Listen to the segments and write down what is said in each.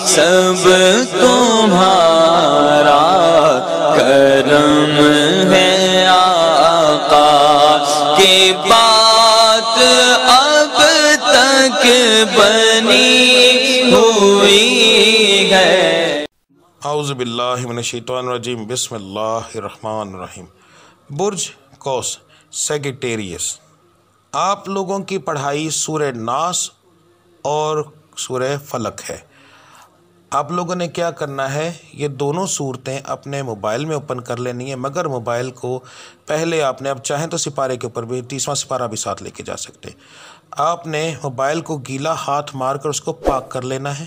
سب تمہارا کرم ہے آقا کی بات اب تک بنی ہوئی ہے۔ اعوذ باللہ من الشیطان الرجیم، بسم اللہ الرحمن الرحیم۔ برج قوس سیگیٹیریس، آپ لوگوں کی پڑھائی سورہ ناس اور سورہ فلق ہے۔ آپ لوگوں نے کیا کرنا ہے، یہ دونوں صورتیں اپنے موبائل میں اوپن کر لینی ہے، مگر موبائل کو پہلے آپ نے، اب چاہیں تو سپارے کے اوپر بھی 30واں سپارہ بھی ساتھ لے کے جا سکتے، آپ نے موبائل کو گیلا ہاتھ مار کر اس کو پاک کر لینا ہے۔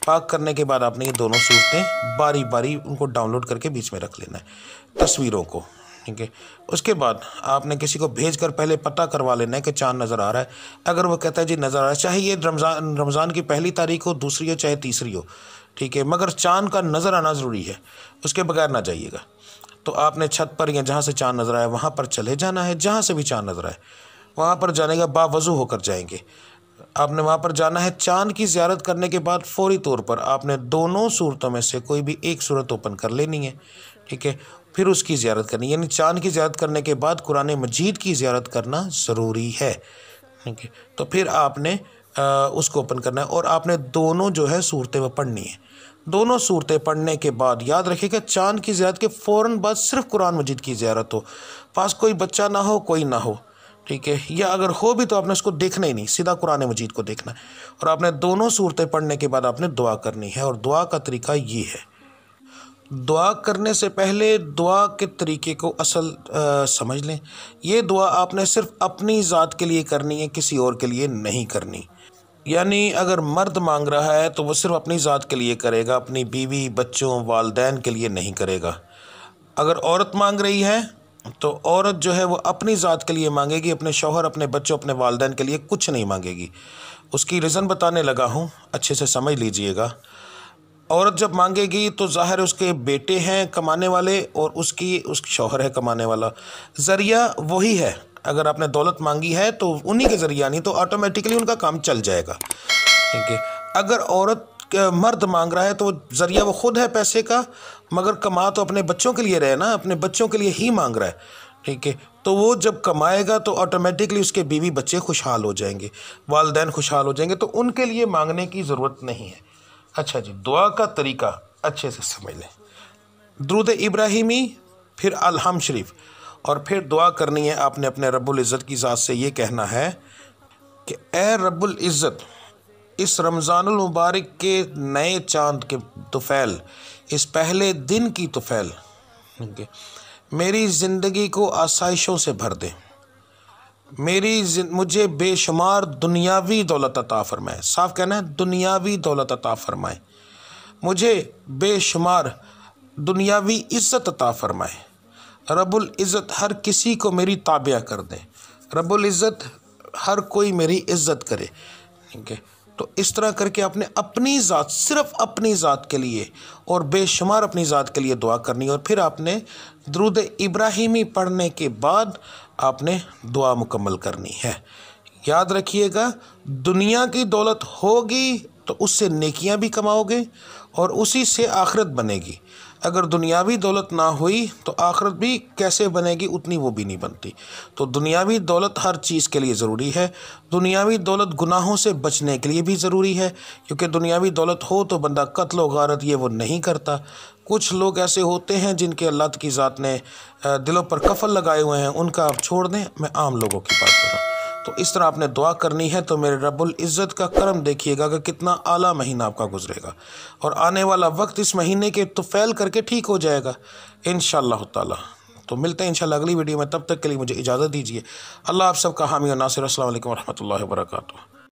پاک کرنے کے بعد آپ نے یہ دونوں صورتیں باری باری ان کو ڈاؤن لوڈ کر کے بیچ میں رکھ لینا ہے، تصویروں کو، ٹھیک ہے۔ اس کے بعد آپ نے کسی کو بھیج کر پہلے پتہ کروا لینا ہے کہ چاند نظر آ رہا ہے۔ اگر وہ کہتا ہے جی نظر آ رہا ہے، چاہے یہ رمضان کی پہلی تاریخ ہو، دوسری ہو، چاہے تیسری ہو، ٹھیک ہے، مگر چاند کا نظر آنا ضروری ہے، اس کے بغیر نہ جائیے گا۔ تو آپ نے چھت پر یا جہاں سے چاند نظر آئے وہاں پر چلے جانا ہے، جہاں سے بھی چاند نظر آئے وہاں پر جانے کا باوضو ہو کر جائیں گے۔ آپ نے وہاں پر جانا ہے، چاند کی زیارت کرنے کے بعد فوری طور پر آپ نے دونوں صورتوں میں سے کوئی بھی ایک صورت اوپن کر لینی ہے، ٹھیک ہے، پھر اس کی زیارت کرنی ہے، یعنی چاند کی زیارت کرنے کے بعد قرآن مجید کی زیارت کرنا ضروری ہے، ٹھیک ہے۔ تو پھر آپ نے اس کو اوپن کرنا ہے اور آپ نے دونوں جو ہے صورتیں وہ پڑھنی ہیں۔ دونوں صورتیں پڑھنے کے بعد یاد رکھیے گا چاند کی زیارت کے فوراً بعد صرف قرآن مجید کی زیارت ہو، پاس کوئی بچہ نہ ہو، کوئی نہ ہو، ٹھیک ہے، یا اگر ہو بھی تو آپ نے اس کو دیکھنا ہی نہیں، سیدھا قرآن مجید کو دیکھنا ہے، اور آپ نے دونوں صورتیں پڑھنے کے بعد آپ نے دعا کرنی ہے۔ اور دعا کا طریقہ یہ ہے، دعا کرنے سے پہلے دعا کے طریقے کو اصل سمجھ لیں۔ یہ دعا آپ نے صرف اپنی ذات کے لیے کرنی ہے، کسی اور کے لیے نہیں کرنی۔ یعنی اگر مرد مانگ رہا ہے تو وہ صرف اپنی ذات کے لیے کرے گا، اپنی بیوی، بچوں، والدین کے لیے نہیں کرے گا۔ اگر عورت مانگ رہی ہے تو عورت جو ہے وہ اپنی ذات کے لیے مانگے گی، اپنے شوہر، اپنے بچوں، اپنے والدین کے لیے کچھ نہیں مانگے گی۔ اس کی ریزن بتانے لگا ہوں، اچھے سے سمجھ لیجئے گا۔ عورت جب مانگے گی تو ظاہر اس کے بیٹے ہیں کمانے والے اور اس شوہر ہے کمانے والا، ذریعہ وہی ہے۔ اگر آپ نے دولت مانگی ہے تو انہی کے ذریعہ نہیں تو آٹومیٹکلی ان کا کام چل جائے گا، ٹھیک ہے۔ اگر مرد مانگ رہا ہے تو ذریعہ وہ خود ہے پیسے کا، مگر کما تو اپنے بچوں کے لیے رہے نا، اپنے بچوں کے لیے ہی مانگ رہا ہے، ٹھیک ہے۔ تو وہ جب کمائے گا تو آٹومیٹکلی اس کے بیوی بچے خوشحال ہو جائیں گے، والدین خوشحال ہو جائیں گے، تو ان کے لیے مانگنے کی ضرورت نہیں ہے۔ اچھا جی، دعا کا طریقہ اچھے سے سمجھ لیں۔ درود ابراہیمی، پھر الحمد شریف، اور پھر دعا کرنی ہے آپ نے اپنے رب العزت کی ذات سے۔ یہ کہنا ہے کہ اے رب العزت، اس رمضان المبارک کے نئے چاند کے طفیل، اس پہلے دن کی طفیل، میری زندگی کو آسائشوں سے بھر دے، مجھے بے شمار دنیاوی دولت عطا فرمائے، صاف کہنا ہے دنیاوی دولت عطا فرمائے، مجھے بے شمار دنیاوی عزت عطا فرمائے۔ رب العزت ہر کسی کو میری تابع کر دے، رب العزت ہر کوئی میری عزت کرے، ٹھیک ہے۔ تو اس طرح کر کے آپ نے اپنی ذات، صرف اپنی ذات کے لیے اور بے شمار اپنی ذات کے لیے دعا کرنی ہے، اور پھر آپ نے درود ابراہیمی پڑھنے کے بعد آپ نے دعا مکمل کرنی ہے۔ یاد رکھیے گا دنیا کی دولت ہوگی تو اس سے نیکیاں بھی کماؤ گے اور اسی سے آخرت بنے گی۔ اگر دنیاوی دولت نہ ہوئی تو آخرت بھی کیسے بنے گی، اتنی وہ بھی نہیں بنتی۔ تو دنیاوی دولت ہر چیز کے لیے ضروری ہے۔ دنیاوی دولت گناہوں سے بچنے کے لیے بھی ضروری ہے، کیونکہ دنیاوی دولت ہو تو بندہ قتل و غارت یہ وہ نہیں کرتا۔ کچھ لوگ ایسے ہوتے ہیں جن کے اللہ کی ذات نے دلوں پر قفل لگائے ہوئے ہیں، ان کا آپ چھوڑ دیں، میں عام لوگوں کی بات کر رہا ہوں۔ تو اس طرح آپ نے دعا کرنی ہے، تو میرے رب العزت کا کرم دیکھیے گا کہ کتنا اعلیٰ مہینہ آپ کا گزرے گا، اور آنے والا وقت اس مہینے کے طفیل کر کے ٹھیک ہو جائے گا انشاءاللہ تعالی۔ تو ملتے ہیں انشاءاللہ اگلی ویڈیو میں، تب تک کے لیے مجھے اجازت دیجیے۔ اللہ آپ سب کا حامی و ناصر۔ السلام علیکم ورحمۃ اللہ وبرکاتہ۔